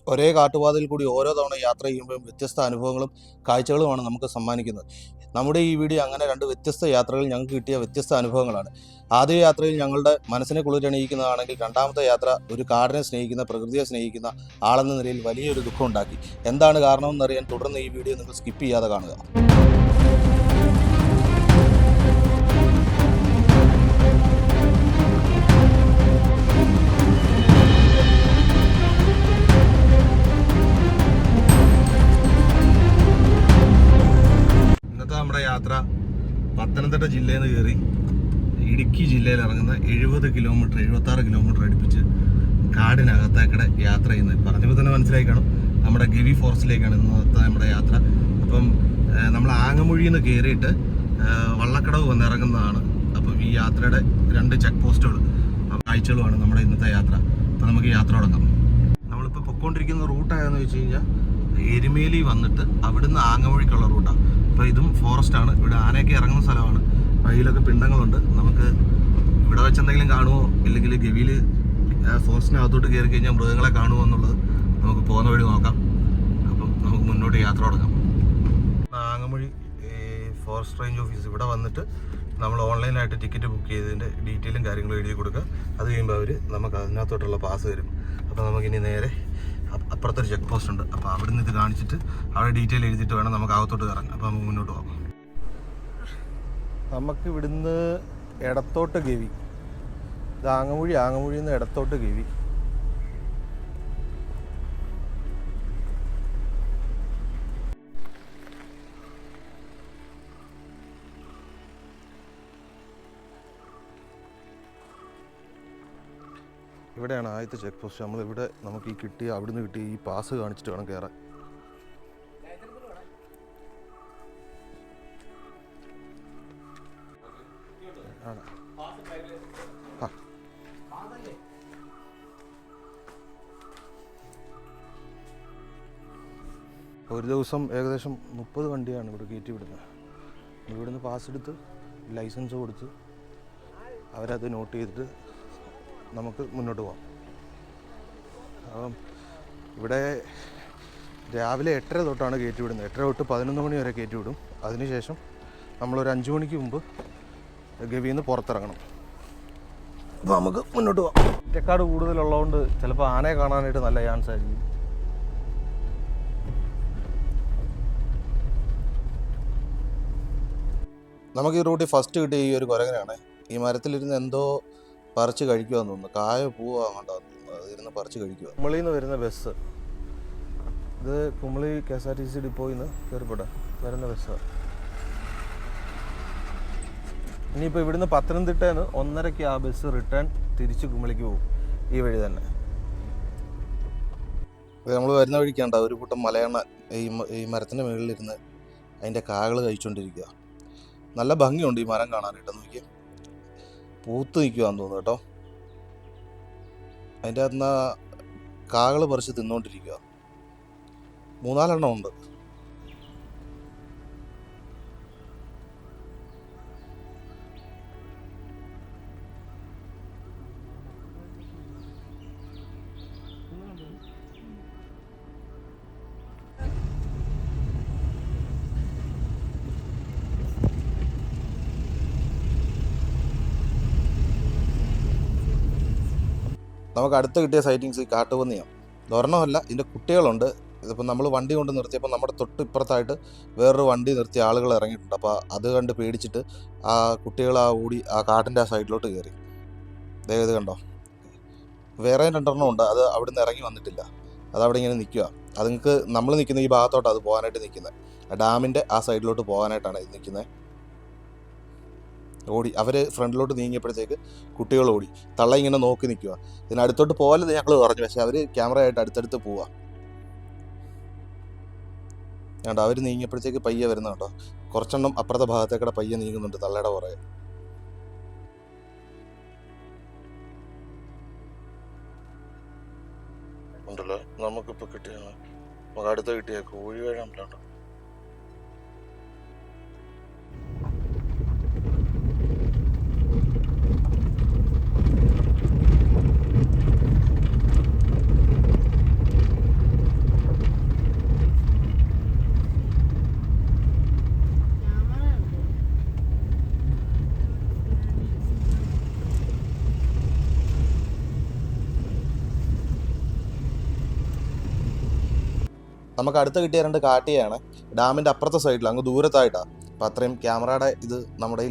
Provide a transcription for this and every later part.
ഒരേ കാട്ടുപാതയിൽ കൂടി ഓരോ തവണ യാത്ര ചെയ്യുമ്പോഴും വ്യത്യസ്ത അനുഭവങ്ങളും കാഴ്ചകളുമാണ് നമുക്ക് സമ്മാനിക്കുന്നത്. നമ്മുടെ ഈ വീഡിയോ അങ്ങനെ 2 വ്യത്യസ്ത യാത്രകളിൽ ഞങ്ങൾക്ക് കിട്ടിയ വ്യത്യസ്ത അനുഭവങ്ങളാണ്. ആദ്യ യാത്രയിൽ ഞങ്ങളുടെ മനസ്സിനെ കുളിരണിയിക്കുന്നതാണെങ്കിൽ, രണ്ടാമത്തെ യാത്ര ഒരു കാടിനെ സ്നേഹിക്കുന്ന, പ്രകൃതിയെ സ്നേഹിക്കുന്ന ആളെന്ന നിലയിൽ വലിയൊരു ദുഃഖം ഉണ്ടാക്കി. എന്താണ് കാരണമെന്നറിയാൻ തുടർന്ന് ഈ വീഡിയോ നിങ്ങൾ സ്കിപ്പ് ചെയ്യാതെ കാണുക. നമ്മുടെ യാത്ര പത്തനംതിട്ട ജില്ലയിൽ നിന്ന് കയറി ഇടുക്കി ജില്ലയിൽ ഇറങ്ങുന്ന 76 കിലോമീറ്റർ അടുപ്പിച്ച് കാടിനകത്തേക്കടെ യാത്ര ചെയ്യുന്നത്. പറഞ്ഞപ്പോൾ തന്നെ മനസ്സിലായി കാണും, നമ്മുടെ ഗവി ഫോറസ്റ്റിലേക്കാണ് ഇന്നത്തെ നമ്മുടെ യാത്ര. അപ്പം നമ്മൾ ആങ്ങമൊഴിയിൽ നിന്ന് കയറിയിട്ട് വള്ളക്കടവ് വന്നിറങ്ങുന്നതാണ്. അപ്പം ഈ യാത്രയുടെ 2 ചെക്ക് പോസ്റ്റുകൾ കാഴ്ചകളുമാണ് നമ്മുടെ ഇന്നത്തെ യാത്ര. അപ്പം നമുക്ക് യാത്ര തുടങ്ങാം. നമ്മളിപ്പോൾ പൊയ്ക്കൊണ്ടിരിക്കുന്ന റൂട്ടായെന്ന് വെച്ച് കഴിഞ്ഞാൽ എരുമേലി വന്നിട്ട് അവിടുന്ന് ആങ്ങമൊഴിക്കുള്ള റൂട്ടാണ്. അപ്പോൾ ഇതും ഫോറസ്റ്റാണ്. ഇവിടെ ആനയൊക്കെ ഇറങ്ങുന്ന സ്ഥലമാണ്. വഴിയിലൊക്കെ പിണ്ടങ്ങളുണ്ട്. നമുക്ക് ഇവിടെ വെച്ച് എന്തെങ്കിലും കാണുമോ, ഇല്ലെങ്കിൽ ഗവിയിൽ ഫോറസ്റ്റിനകത്തോട്ട് കയറി കഴിഞ്ഞാൽ മൃഗങ്ങളെ കാണുമോ എന്നുള്ളത് നമുക്ക് പോകുന്ന വഴി നോക്കാം. അപ്പം നമുക്ക് മുന്നോട്ട് യാത്ര തുടങ്ങാം. ആങ്ങമൊഴി ഫോറസ്റ്റ് റേഞ്ച് ഓഫീസ് ഇവിടെ വന്നിട്ട് നമ്മൾ ഓൺലൈനായിട്ട് ടിക്കറ്റ് ബുക്ക് ചെയ്തതിൻ്റെ ഡീറ്റെയിലും കാര്യങ്ങളും എഴുതി കൊടുക്കുക. അത് കഴിയുമ്പോൾ അവർ നമുക്ക് അതിനകത്തോട്ടുള്ള പാസ് തരും. അപ്പോൾ നമുക്കിനി നേരെ അപ്പുറത്തൊരു ചെക്ക് പോസ്റ്റ് ഉണ്ട്. അപ്പോൾ അവിടെ നിന്ന് ഇത് കാണിച്ചിട്ട് അവിടെ ഡീറ്റെയിൽ എഴുതിയിട്ട് വേണം നമുക്ക് അകത്തോട്ട് കയറാൻ. അപ്പോൾ നമുക്ക് മുന്നോട്ട് പോകാം. നമുക്ക് ഇവിടുന്ന് ഇടത്തോട്ട് ഗവി, ഇത് ആങ്ങമൊഴിയിൽ നിന്ന് ഇടത്തോട്ട് ഗവി. ഇവിടെയാണ് ആദ്യത്തെ ചെക്ക് പോസ്റ്റ്. നമ്മളിവിടെ നമുക്ക് ഈ കിട്ടിയ അവിടുന്ന് കിട്ടിയ ഈ പാസ് കാണിച്ചിട്ട് വേണം കയറാൻ. ഒരു ദിവസം ഏകദേശം 30 വണ്ടിയാണ് ഇവിടെ കയറ്റി വിടുന്നത്. ഇവിടുന്ന് പാസ് എടുത്ത് ലൈസൻസ് കൊടുത്ത് അവരത് നോട്ട് ചെയ്തിട്ട് നമുക്ക് മുന്നോട്ട് പോകാം. അപ്പം ഇവിടെ രാവിലെ 8:30 തൊട്ടാണ് കയറ്റി വിടുന്നത്. 8:30 തൊട്ട് 11 മണി വരെ കയറ്റി വിടും. അതിനുശേഷം നമ്മളൊരു 5 മണിക്ക് മുമ്പ് ഗവിയിൽ നിന്ന് പുറത്തിറങ്ങണം. അപ്പോൾ നമുക്ക് മുന്നോട്ട് പോകാം. ഒറ്റക്കാട് കൂടുതലുള്ളതുകൊണ്ട് ചിലപ്പോൾ ആനയെ കാണാനായിട്ട് നല്ല ചാൻസ് ആയിരിക്കും. നമുക്ക് ഈ റൂട്ടിൽ ഫസ്റ്റ് കിട്ടിയ ഈ ഒരു കുരങ്ങനാണ്. ഈ മരത്തിലിരുന്ന് എന്തോ പറിച്ച് കഴിക്കുവാന്ന് തോന്നുന്നു. കായ പൂവാണ്ടാന്ന് തോന്നുന്നു. അതിരുന്ന് പറിച്ച് കഴിക്കുക. കുമളിയിൽ നിന്ന് വരുന്ന ബസ്, ഇത് കുമളി KSRTC ഡിപ്പോയിൽ നിന്ന് കയറിപ്പോട്ടെ വരുന്ന ബസ്സാണ്. ഇനിയിപ്പോൾ ഇവിടുന്ന് പത്തനംതിട്ടയിൽ നിന്ന് 1:30 ആ ബസ് റിട്ടേൺ തിരിച്ച് കുമളിക്ക് പോകും. ഈ വഴി തന്നെ. നമ്മൾ വരുന്ന വഴിക്കാണ്ട ഒരു കൂട്ടം മലയണ്ണ ഈ മരത്തിൻ്റെ മുകളിലിരുന്ന് അതിൻ്റെ കാകൾ കഴിച്ചുകൊണ്ടിരിക്കുക. നല്ല ഭംഗിയുണ്ട് ഈ മരം കാണാനായിട്ട്. നോക്കിയാൽ പൂത്ത് നിൽക്കുകയെന്ന് തോന്നുന്നു കേട്ടോ. അതിൻ്റെ അകത്തുനിന്ന് കാകൾ പറിച്ച് തിന്നുകൊണ്ടിരിക്കുക. 3-4 എണ്ണം ഉണ്ട്. നമുക്ക് അടുത്ത് കിട്ടിയ സൈറ്റിങ്സ് ഈ കാട്ടുപന്നിയാണ്. ഒരെണ്ണമല്ല, ഇതിൻ്റെ കുട്ടികളുണ്ട്. ഇതിപ്പോൾ നമ്മൾ വണ്ടി കൊണ്ട് നിർത്തിയപ്പോൾ നമ്മുടെ തൊട്ട് ഇപ്പുറത്തായിട്ട് വേറൊരു വണ്ടി നിർത്തിയ ആളുകൾ ഇറങ്ങിയിട്ടുണ്ട്. അപ്പോൾ അത് കണ്ട് പേടിച്ചിട്ട് ആ കുട്ടികൾ ഓടി ആ കാട്ടിൻ്റെ ആ സൈഡിലോട്ട് കയറി. ഇത് കണ്ടോ, വേറെ 2 എണ്ണം ഉണ്ട്. അത് അവിടെ നിന്ന് ഇറങ്ങി വന്നിട്ടില്ല. അതവിടെ ഇങ്ങനെ നിൽക്കുക. അത് നിങ്ങൾക്ക് നമ്മൾ നിൽക്കുന്ന ഈ ഭാഗത്തോട്ടാണ് അത് പോകാനായിട്ട് നിൽക്കുന്നത്. ഡാമിൻ്റെ ആ സൈഡിലോട്ട് പോകാനായിട്ടാണ് ഇത് നിൽക്കുന്നത്. ഓടി അവർ ഫ്രണ്ടിലോട്ട് നീങ്ങിയപ്പോഴത്തേക്ക് കുട്ടികൾ ഓടി. തള്ള ഇങ്ങനെ നോക്കി നിൽക്കുക. ഇതിനടുത്തോട്ട് പോകലെന്ന് ഞങ്ങൾ പറഞ്ഞു. പക്ഷെ അവർ ക്യാമറയായിട്ട് അടുത്തടുത്ത് പോവുക. വേണ്ട, അവർ നീങ്ങിയപ്പോഴത്തേക്ക് പയ്യെ വരുന്നുണ്ടോ. കുറച്ചെണ്ണം അപ്പുറത്തെ ഭാഗത്തേക്കൂടെ പയ്യെ നീങ്ങുന്നുണ്ട് തള്ളയുടെ പുറകെ. ഉണ്ടല്ലോ നമുക്കിപ്പോൾ കിട്ടിയ നമുക്ക് അടുത്ത് കിട്ടിയ കോഴി വേഴമുണ്ടോ. നമുക്ക് അടുത്ത് കിട്ടിയ 2 കാട്ടിയാണ് ഡാമിൻ്റെ അപ്പുറത്തെ സൈഡിൽ അങ്ങ് ദൂരത്തായിട്ടാണ്. അപ്പം അത്രയും ക്യാമറയുടെ ഇത് നമ്മുടെ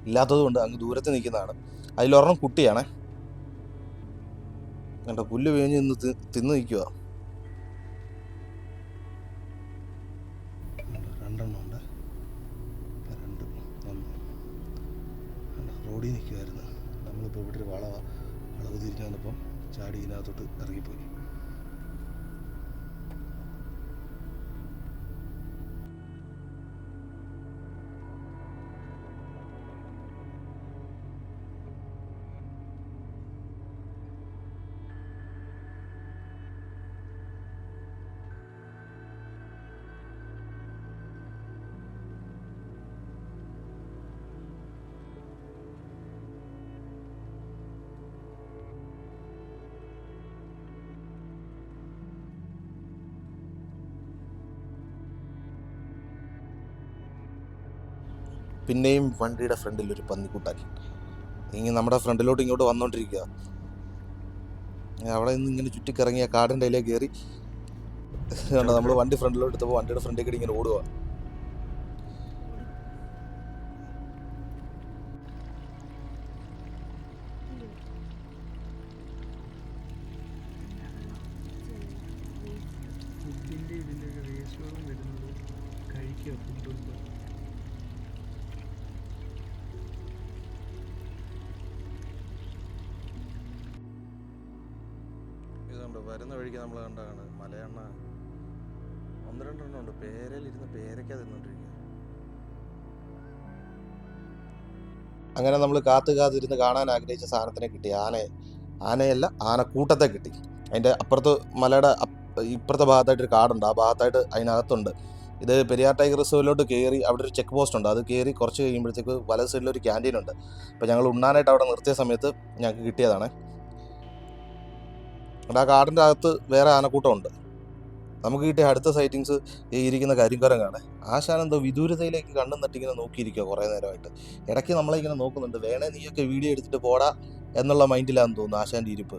ഇല്ലാത്തത് കൊണ്ട് അങ്ങ് ദൂരത്ത് നിൽക്കുന്നതാണ്. അതിലൊരെണ്ണം കുട്ടിയാണേ. കണ്ടോ, പുല്ല് വീഞ്ഞ് നിന്ന് തിന്ന് നിൽക്കുക. 2 ഉണ്ട്. 2 റോഡിൽ നിൽക്കുമായിരുന്നു. നമ്മളിപ്പോൾ ഇവിടെ ഒരു വളവ് തിരിഞ്ഞ് വന്നപ്പം ചാടി ഇതിനകത്തോട്ട് ഇറങ്ങിപ്പോയി. പിന്നെയും വണ്ടിയുടെ ഫ്രണ്ടിൽ ഒരു പന്നിക്കുട്ടൻ നമ്മുടെ ഫ്രണ്ടിലോട്ട് ഇങ്ങോട്ട് വന്നുകൊണ്ടിരിക്കുക. അവിടെ നിന്ന് ഇങ്ങനെ ചുറ്റിക്കിറങ്ങിയ കാടിൻ്റെ അതിലേക്ക് കയറി കണ്ടോ, നമ്മൾ വണ്ടി ഫ്രണ്ടിലോട്ട് എടുത്തപ്പോൾ വണ്ടിയുടെ ഫ്രണ്ടിൽ കൂടി ഇങ്ങനെ ഓടുക. ഇതുണ്ട് വരുന്ന വഴിക്ക് നമ്മൾ കണ്ടാണ് മലയണ്ണ 1-2 എണ്ണം ഉണ്ട്. പേരയിലിരുന്ന് പേരയ്ക്ക തിന്നോണ്ടിരിക്കുക. അങ്ങനെ നമ്മൾ കാത്തിരുന്ന് കാണാൻ ആഗ്രഹിച്ച സാധനത്തിനെ കിട്ടി. ആനയല്ല, ആനക്കൂട്ടത്തെ കിട്ടി. അതിൻ്റെ അപ്പുറത്ത് മലയുടെ ഇപ്പുറത്തെ ഭാഗത്തായിട്ട് ഒരു കാടുണ്ട്. ആ ഭാഗത്തായിട്ട് അതിനകത്തുണ്ട്. ഇത് പെരിയാർ ടൈഗർ റിസർവിലോട്ട് കയറി അവിടെ ഒരു ചെക്ക് പോസ്റ്റ് ഉണ്ട്. അത് കയറി കുറച്ച് കഴിയുമ്പോഴത്തേക്ക് വലത് സൈഡിലൊരു ക്യാൻറ്റീൻ ഉണ്ട്. അപ്പോൾ ഞങ്ങൾ ഉണ്ണാനായിട്ട് അവിടെ നിർത്തിയ സമയത്ത് ഞങ്ങൾക്ക് കിട്ടിയതാണ്. ആ കാടിൻ്റെ അകത്ത് വേറെ ആനക്കൂട്ടമുണ്ട്. നമുക്ക് കിട്ടിയ അടുത്ത സൈറ്റിങ്സ് ഈ ഇരിക്കുന്ന കരിങ്കുരങ്ങാണ്. ആശാനെന്തോ വിദൂരതയിലേക്ക് കണ്ണും തട്ടിങ്ങനെ നോക്കിയിരിക്കുക കുറേ നേരമായിട്ട്. ഇടയ്ക്ക് നമ്മളെ ഇങ്ങനെ നോക്കുന്നുണ്ട്. വേണേ നീയൊക്കെ വീഡിയോ എടുത്തിട്ട് പോടാ എന്നുള്ള മൈൻഡിലാണെന്ന് തോന്നുന്നു ആശാൻ്റെ ഇരിപ്പ്.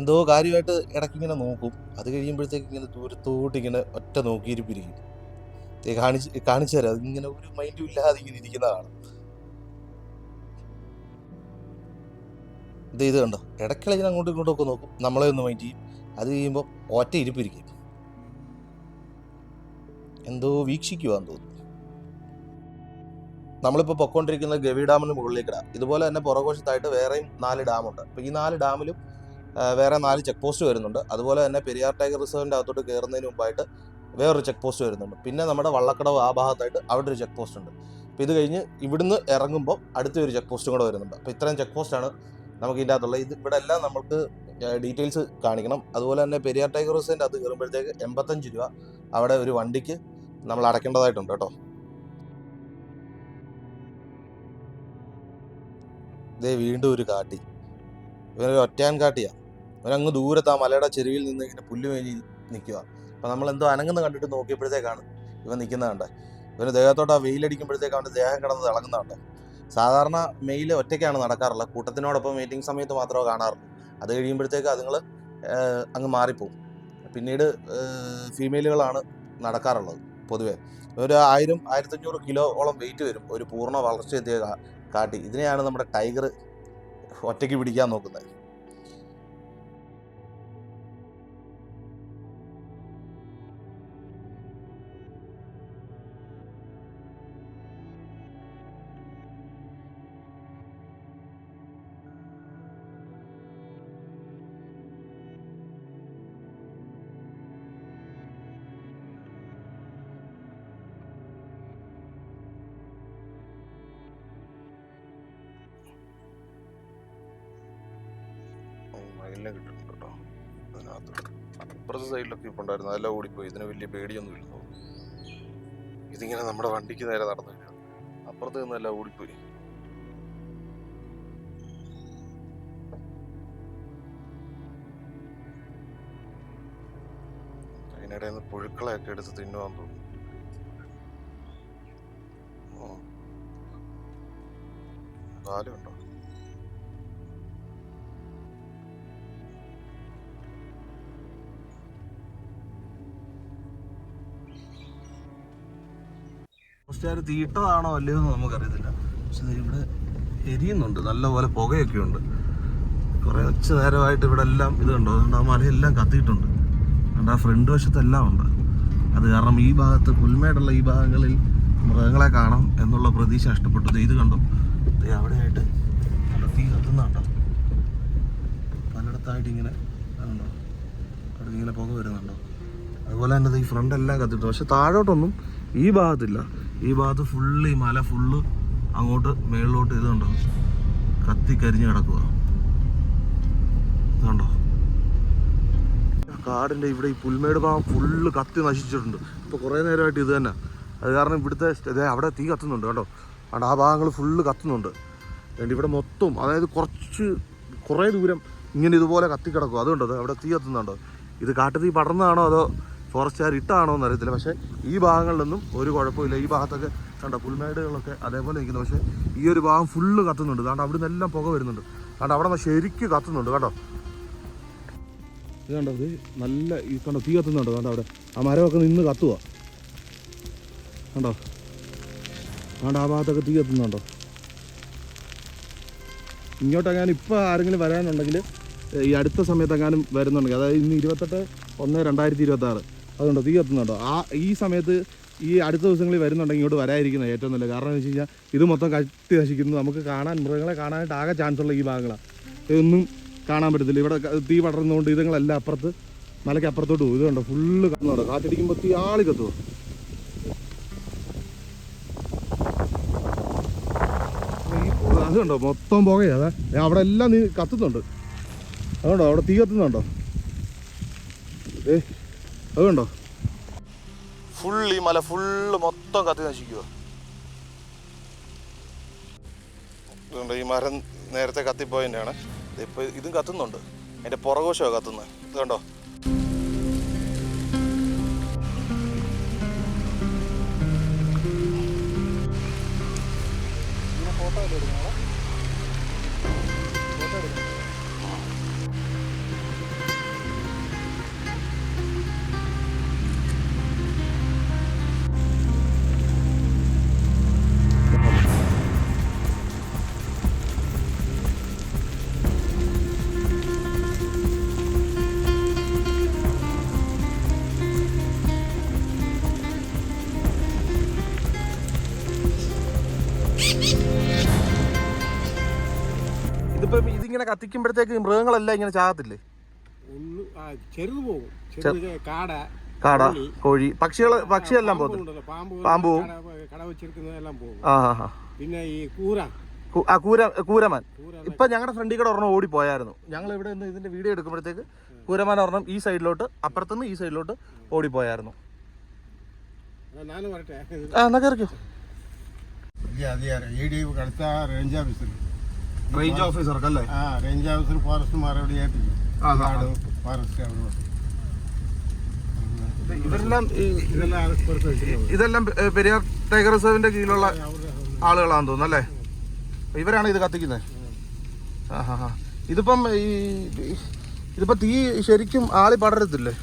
എന്തോ കാര്യമായിട്ട് ഇടയ്ക്കിങ്ങനെ നോക്കും. അത് കഴിയുമ്പോഴത്തേക്ക് ഇങ്ങനെ ദൂരത്തോട്ട് ഇങ്ങനെ ഒറ്റ നോക്കിയിരിപ്പിരിക്കും. കാണിച്ചു തരാം. അതിങ്ങനെ ഒരു മൈൻഡും ഇല്ലാതെ ഇങ്ങനെ ഇരിക്കുന്നതാണ്. ഇത് കണ്ടോ, ഇടയ്ക്കിടയ്ക്ക് അങ്ങോട്ടും ഇങ്ങോട്ടും ഒക്കെ നോക്കും, നമ്മളെ ഒന്ന് മൈൻഡ് ചെയ്യും. അത് കഴിയുമ്പോൾ ഒറ്റ ഇരിപ്പിരിക്കും. എന്തോ വീക്ഷിക്കുവാന്ന് തോന്നുന്നു. നമ്മളിപ്പോൾ പൊക്കോണ്ടിരിക്കുന്നത് ഗവി ഡാമിന് മുകളിലേക്കിടാം. ഇതുപോലെ തന്നെ പുറകുവശത്തായിട്ട് വേറെയും 4 ഡാമുണ്ട്. അപ്പോൾ ഈ 4 ഡാമിലും വേറെ 4 ചെക്ക് പോസ്റ്റ് വരുന്നുണ്ട്. അതുപോലെ തന്നെ പെരിയാർ ടൈഗർ റിസർവിൻ്റെ അകത്തോട്ട് കയറുന്നതിന് മുമ്പായിട്ട് വേറൊരു ചെക്ക് പോസ്റ്റ് വരുന്നുണ്ട്. പിന്നെ നമ്മുടെ വള്ളക്കടവ് ആ ഭാഗത്തായിട്ട് അവിടെ ഒരു ചെക്ക് പോസ്റ്റ് ഉണ്ട്. അപ്പോൾ ഇത് കഴിഞ്ഞ് ഇവിടുന്ന് ഇറങ്ങുമ്പോൾ അടുത്തൊരു ചെക്ക് പോസ്റ്റും കൂടെ വരുന്നുണ്ട്. അപ്പോൾ ഇത്രയും ചെക്ക് പോസ്റ്റാണ് നമുക്ക് ഇതിൻ്റെ അകത്തുള്ളത്. ഇവിടെ എല്ലാം നമുക്ക് ഡീറ്റെയിൽസ് കാണിക്കണം. അതുപോലെ തന്നെ പെരിയാർ ടൈഗർ റിസർവിൻ്റെ അകത്ത് കയറുമ്പോഴത്തേക്ക് 85 രൂപ അവിടെ ഒരു വണ്ടിക്ക് നമ്മൾ അടയ്ക്കേണ്ടതായിട്ടുണ്ട് കേട്ടോ. ഇതേ വീണ്ടും ഒരു കാട്ടി. ഇവനൊരു ഒറ്റയാൻ കാട്ടിയാണ്. ഇവനങ്ങ് ദൂരത്ത് ആ മലയുടെ ചെരുവിൽ നിന്ന് ഇങ്ങനെ പുല്ല് മേഞ്ഞ് നിൽക്കുക. അപ്പോൾ നമ്മൾ എന്തോ അനങ്ങുന്ന കണ്ടിട്ട് നോക്കിയപ്പോഴത്തേക്കാണ് ഇവൻ നിൽക്കുന്നത് കണ്ടത്. ഇവന് ദേഹത്തോട്ട് ആ വെയിലടിക്കുമ്പോഴത്തേക്ക് അവൻ്റെ ദേഹം കിടന്ന് തിളങ്ങുന്നുണ്ട്. സാധാരണ മെയിൽ ഒറ്റയ്ക്കാണ് നടക്കാറുള്ളത്. കൂട്ടത്തിനോടൊപ്പം മീറ്റിംഗ് സമയത്ത് മാത്രമേ കാണാറുള്ളൂ. അത് കഴിയുമ്പോഴത്തേക്ക് അതുങ്ങൾ അങ്ങ് മാറിപ്പോവും. പിന്നീട് ഫീമെയിലുകളാണ് നടക്കാറുള്ളത് പൊതുവെ. ഒരു 1000-1500 കിലോയോളം വെയിറ്റ് വരും ഒരു പൂർണ്ണ വളർച്ചയെത്തിയ കാട്ടി. ഇതിനെയാണ് നമ്മുടെ ടൈഗർ ഒറ്റയ്ക്ക് പിടിക്കാൻ നോക്കുന്നത്. മയിലിനെ കിട്ടുന്നുണ്ട് കേട്ടോ. അതിനകത്ത് അപ്പുറത്തെ സൈഡിലൊക്കെ ഇപ്പോൾ ഉണ്ടായിരുന്നു. അതെല്ലാം ഓടിപ്പോയി. ഇതിന് വലിയ പേടിയൊന്നും ഇല്ല. ഇതിങ്ങനെ നമ്മുടെ വണ്ടിക്ക് നേരെ നടന്നു വരിക. അപ്പുറത്ത് നിന്നെല്ലാം ഓടിപ്പോയി. അതിനിടയിൽ നിന്ന് പുഴുക്കളെയൊക്കെ എടുത്ത് തിന്നുവാൻ തോന്നുന്നു. കാലുണ്ടോ? ഫോറസ്റ്റുകാർ തീട്ടതാണോ അല്ലയോ എന്ന് നമുക്കറിയത്തില്ല. പക്ഷെ ഇവിടെ എരിയുന്നുണ്ട്, നല്ലപോലെ പുകയൊക്കെ ഉണ്ട്. കുറച്ച് നേരമായിട്ട് ഇവിടെ എല്ലാം ഇതുണ്ടോ, അതുകൊണ്ട് ആ മലയെല്ലാം കത്തിയിട്ടുണ്ട്. അതുകൊണ്ട് ആ ഫ്രണ്ട് വശത്തെല്ലാം ഉണ്ട്. അത് കാരണം ഈ ഭാഗത്ത് പുൽമേടുള്ള ഈ ഭാഗങ്ങളിൽ മൃഗങ്ങളെ കാണാം എന്നുള്ള പ്രതീക്ഷ നഷ്ടപ്പെട്ടു. ഇത് കണ്ടോ, അവിടെയായിട്ട് തീ കത്തുന്നുണ്ടോ, പലയിടത്തായിട്ട് ഇങ്ങനെ ഉണ്ടോ, അവിടെ ഇങ്ങനെ പുക വരുന്നുണ്ടോ. അതുപോലെ തന്നെ ഈ ഫ്രണ്ട് എല്ലാം കത്തിട്ടു. പക്ഷെ താഴോട്ടൊന്നും ഈ ഭാഗത്തില്ല. ഈ ഭാഗത്ത് ഫുള്ള്, ഈ മല ഫുള്ള് അങ്ങോട്ട് മേളിലോട്ട് ഇതുണ്ടോ കത്തി കരിഞ്ഞ് കിടക്കുക. ഇതുണ്ടോ കാടിൻ്റെ ഇവിടെ ഈ പുൽമേട് ഭാഗം ഫുള്ള് കത്തി നശിച്ചിട്ടുണ്ട്. ഇപ്പോൾ കുറേ നേരമായിട്ട് ഇത് തന്നെ. അത് കാരണം ഇവിടുത്തെ അവിടെ തീ കത്തുന്നുണ്ട് കേട്ടോ. അതുകൊണ്ട് ആ ഭാഗങ്ങൾ ഫുള്ള് കത്തുന്നുണ്ട്. അതുകൊണ്ട് ഇവിടെ മൊത്തം, അതായത് കുറേ ദൂരം ഇങ്ങനെ ഇതുപോലെ കത്തിക്കിടക്കും. അതുകൊണ്ടോ അവിടെ തീ കത്തുന്നുണ്ടോ. ഇത് കാട്ടുതീ പടർന്നതാണോ അതോ ഫോറസ്റ്റുകാർ ഇട്ടാണോ എന്ന് അറിയത്തില്ല. പക്ഷേ ഈ ഭാഗങ്ങളിലൊന്നും ഒരു കുഴപ്പമില്ല. ഈ ഭാഗത്തൊക്കെ കണ്ടോ പുൽമേടുകളൊക്കെ അതേപോലെ നിൽക്കുന്നു. പക്ഷേ ഈ ഒരു ഭാഗം ഫുള്ള് കത്തുന്നുണ്ട്. അതുകൊണ്ട് അവിടെ നിന്നെല്ലാം പുക വരുന്നുണ്ട്. അതുകൊണ്ട് അവിടെ നിന്ന് ശരിക്കും കത്തുന്നുണ്ട് കേട്ടോ. ഇത് കണ്ടോ, ഇത് നല്ല ഈ കണ്ടോ തീ കത്തുന്നുണ്ടോ. അതുകൊണ്ട് അവിടെ ആ മരമൊക്കെ നിന്ന് കത്തുക കണ്ടോ. അതുകൊണ്ട് ആ ഭാഗത്തൊക്കെ തീ കത്തുന്നുണ്ടോ. ഇങ്ങോട്ടെങ്ങാനും ഇപ്പോൾ ആരെങ്കിലും വരാനുണ്ടെങ്കിൽ ഈ അടുത്ത സമയത്തെങ്ങാനും വരുന്നുണ്ടെങ്കിൽ, അതായത് ഇന്ന് 28/1/2026, അതുകൊണ്ടോ തീ കത്തുന്നുണ്ടോ. ഈ സമയത്ത് ഈ അടുത്ത ദിവസങ്ങളിൽ വരുന്നുണ്ടെങ്കിൽ ഇങ്ങോട്ട് വരാതിരിക്കുന്നത് ഏറ്റവും നല്ലത്. കാരണം എന്ന് വെച്ച് കഴിഞ്ഞാൽ ഇത് മൊത്തം കത്തി നശിക്കുന്നത്. നമുക്ക് മൃഗങ്ങളെ കാണാനായിട്ട് ആകെ ചാൻസ് ഉള്ള ഈ ഭാഗങ്ങളാണ്. ഇതൊന്നും കാണാൻ പറ്റത്തില്ല. ഇവിടെ തീ പടർന്നുകൊണ്ട് ഇതുങ്ങളെല്ലാം അപ്പുറത്ത് മലയ്ക്ക് അപ്പുറത്തോട്ട് പോകും. ഇതുണ്ടോ ഫുള്ള് കത്തുന്നുണ്ടോ. കാറ്റടിക്കുമ്പോൾ തീ ആളി കത്തുമോ. അതുണ്ടോ മൊത്തം പുകയാ. അതെ അവിടെ എല്ലാം നീ കത്തുന്നുണ്ട്. അതുകൊണ്ടോ അവിടെ തീ കത്തുന്നുണ്ടോ. അതുകൊണ്ടോ ഫുള്ള് ഈ മല ഫുള്ള് മൊത്തം കത്തി നശിക്കുക. അതുകൊണ്ട് ഈ മരം നേരത്തെ കത്തിപ്പോയതിൻ്റെയാണ്. ഇപ്പോൾ ഇതും കത്തുന്നുണ്ട്. അതിൻ്റെ പുറകോശമാണ് കത്തുന്നത്. ഇത് കണ്ടോ. ഫോട്ടോ എടുക്കണം. ഇതിപ്പം ഇതിങ്ങനെ കത്തിക്കുമ്പോഴത്തേക്ക് മൃഗങ്ങളെല്ലാം ഇങ്ങനെ ചാകത്തില്ലേ. ചെറുത് പോകും. കാട, കോഴി, പക്ഷിയെല്ലാം പോകും. പാമ്പ് പോകും. പിന്നെ ഈ കൂരമാൻ ഇപ്പൊ ഞങ്ങളുടെ ഫ്രണ്ടിൽ കൂടെ ഒരെണ്ണം ഓടി പോയായിരുന്നു. ഞങ്ങൾ ഇവിടെ നിന്ന് ഇതിന്റെ വീഡിയോ എടുക്കുമ്പോഴത്തേക്ക് കൂരമാൻ ഒരെണ്ണം ഈ സൈഡിലോട്ട്, അപ്പുറത്തുനിന്ന് ഈ സൈഡിലോട്ട് ഓടിപ്പോയായിരുന്നു. എന്നാ കയറിക്കോ. റേഞ്ച് ഓഫീസർക്കല്ലേ? റേഞ്ച് ഓഫീസർ ഫോറസ്റ്റുമാരോട് ഏൽപ്പിക്കും. ഇതെല്ലാം പെരിയാർ ടൈഗർ റിസർവിന്റെ കീഴിലുള്ള ആളുകളാണെന്ന് തോന്നുന്നു അല്ലേ. ഇവരാണ് ഇത് കത്തിക്കുന്നത്. ഇതിപ്പോ തീ ശരിക്കും ആളി പടരത്തില്ലേ.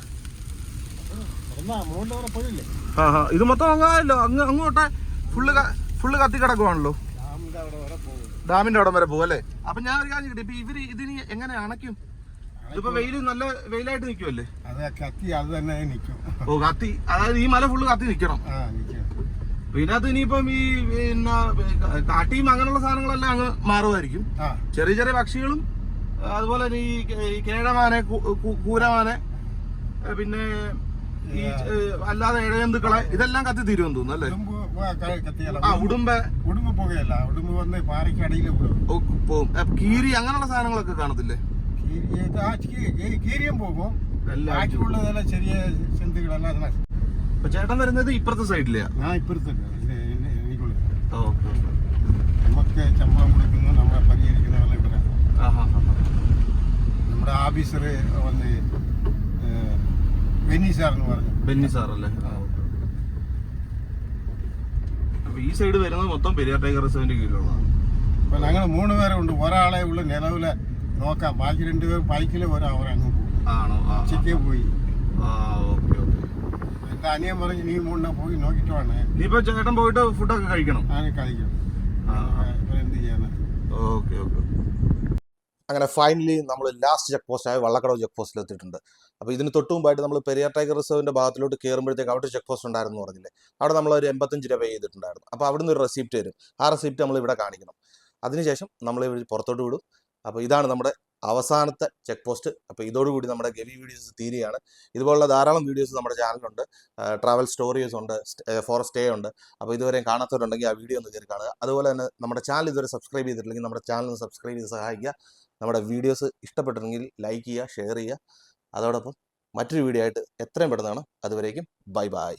ഇത് മൊത്തം അങ്ങായല്ലോ. അങ്ങോട്ടെ ഫുള്ള് കത്തി കിടക്കുവാണല്ലോ. ഡാമിന്റെ അവിടെ വരെ പോകും അല്ലേ. അപ്പൊ ഞാൻ ഒരു കാര്യം കിട്ടി. ഇപ്പൊ ഇവര് ഇതിന് എങ്ങനെ അണയ്ക്കും? ഇതിപ്പോ നല്ല വെയിലായിട്ട് നിൽക്കുമല്ലേ. ഓ കത്തി, അതായത് ഈ മല ഫുള്ള് കത്തി നിൽക്കണം. ഇതിനകത്ത് ഇനിയിപ്പം ഈ പിന്നെ കാട്ടിയും അങ്ങനെയുള്ള സാധനങ്ങളെല്ലാം അങ്ങ് മാറുമായിരിക്കും. ചെറിയ ചെറിയ പക്ഷികളും അതുപോലെ തന്നെ ഈ കേഴമാനെ, കൂരമാനെ, പിന്നെ ഈ അല്ലാതെ ഇഴജന്തുക്കളെ ഇതെല്ലാം കത്തി തീരുമെന്ന് തോന്നുന്നു അല്ലേ. ഉടുമ്പ് പോകുകയല്ല, ഉടുമ്പ് വന്ന് പാറയ്ക്കടിയിൽ പോകും. കീരി അങ്ങനെയുള്ള സാധനങ്ങളൊക്കെ കാണത്തില്ലേ. കീരിയും പോകും. ബാക്കിയുള്ളതെല്ലാം ചെറിയ ജന്തുക്കളെല്ലാം. ചേട്ടൻ വരുന്നത് ഇപ്പുറത്തെ സൈഡിലെയാ? ഞാൻ ഇപ്പുറത്തെ നമുക്ക് ശമ്പളം കൊടുക്കുന്നു, നമ്മളെ പരിഹരിക്കുന്നവരെല്ലാം ഇവരാണ്. നമ്മുടെ ഓഫീസർ വന്ന് ബെന്നി സാറെന്ന് പറഞ്ഞു. ബെന്നി സാറല്ലേ. അപ്പൊ ഈ സൈഡ് വരുന്നത് മൊത്തം പെരിയാർ ടൈഗർ റിസർവിന്റെ കീഴിലുള്ളതാണ്. അപ്പൊ ഞങ്ങൾ 3 പേരെ ഉണ്ട്. ഒരാളെ ഉള്ള നിലവിലെ നോക്കാം. ബാക്കി 2 പേർ ബൈക്കിൽ അവരങ്ങ് പോകും. ആണോ? ഉച്ചയ്ക്ക് പോയി. ഓക്കെ. എന്നിട്ട് അനിയൻ പറഞ്ഞ് നീ മൂന്നാ പോയി നോക്കിയിട്ട് വേണേ ഇനിയിപ്പോ ചേട്ടൻ പോയിട്ട് ഫുഡൊക്കെ കഴിക്കണം. ഞാൻ കളിക്കും. ഇപ്പൊ എന്ത് ചെയ്യാനാ? Okay okay. അങ്ങനെ ഫൈനലി നമ്മൾ ലാസ്റ്റ് ചെക്ക് പോസ്റ്റായ വള്ളക്കടവ് ചെക്ക് പോസ്റ്റിൽ എത്തിയിട്ടുണ്ട്. അപ്പോൾ ഇതിന് തൊട്ട് മുമ്പായിട്ട് നമ്മൾ പെരിയാർ ടൈഗർ റിസർവിൻ്റെ ഭാഗത്തിലോട്ട് കയറുമ്പോഴത്തേക്ക് അവിടെ ചെക്ക് പോസ്റ്റ് ഉണ്ടായിരുന്നു പറഞ്ഞില്ലേ, അവിടെ നമ്മൾ ഒരു 85 രൂപ പേ ചെയ്തിട്ടുണ്ടായിരുന്നു. അപ്പോൾ അവിടുന്ന് ഒരു റെസിപ്റ്റ് വരും. ആ റെസിപ്റ്റ് നമ്മൾ ഇവിടെ കാണിക്കണം. അതിനുശേഷം നമ്മൾ പുറത്തോട്ട് വിടും. അപ്പോൾ ഇതാണ് നമ്മുടെ അവസാനത്തെ ചെക്ക് പോസ്റ്റ്. അപ്പോൾ ഇതോടുകൂടി നമ്മുടെ ഗവി വീഡിയോസ് തീരുകയാണ്. ഇതുപോലുള്ള ധാരാളം വീഡിയോസ് നമ്മുടെ ചാനലുണ്ട്. ട്രാവൽ സ്റ്റോറീസ് ഉണ്ട്, ഫോറസ്റ്റ് സ്റ്റേ ഉണ്ട്. അപ്പോൾ ഇതുവരെയും കാണാത്തവരുണ്ടെങ്കിൽ ആ വീഡിയോ ഒന്ന് കയറി കാണുക. അതുപോലെ തന്നെ നമ്മുടെ ചാനൽ ഇതുവരെ സബ്സ്ക്രൈബ് ചെയ്തിട്ടില്ലെങ്കിൽ നമ്മുടെ ചാനൽ ഒന്ന് സബ്സ്ക്രൈബ് ചെയ്ത് സഹായിക്കുക. നമ്മുടെ വീഡിയോസ് ഇഷ്ടപ്പെട്ടിട്ടുണ്ടെങ്കിൽ ലൈക്ക് ചെയ്യുക, ഷെയർ ചെയ്യുക. അതോടൊപ്പം മറ്റൊരു വീഡിയോ ആയിട്ട് എത്രയും പെട്ടെന്നാണ്. അതുവരേക്കും ബൈ ബൈ.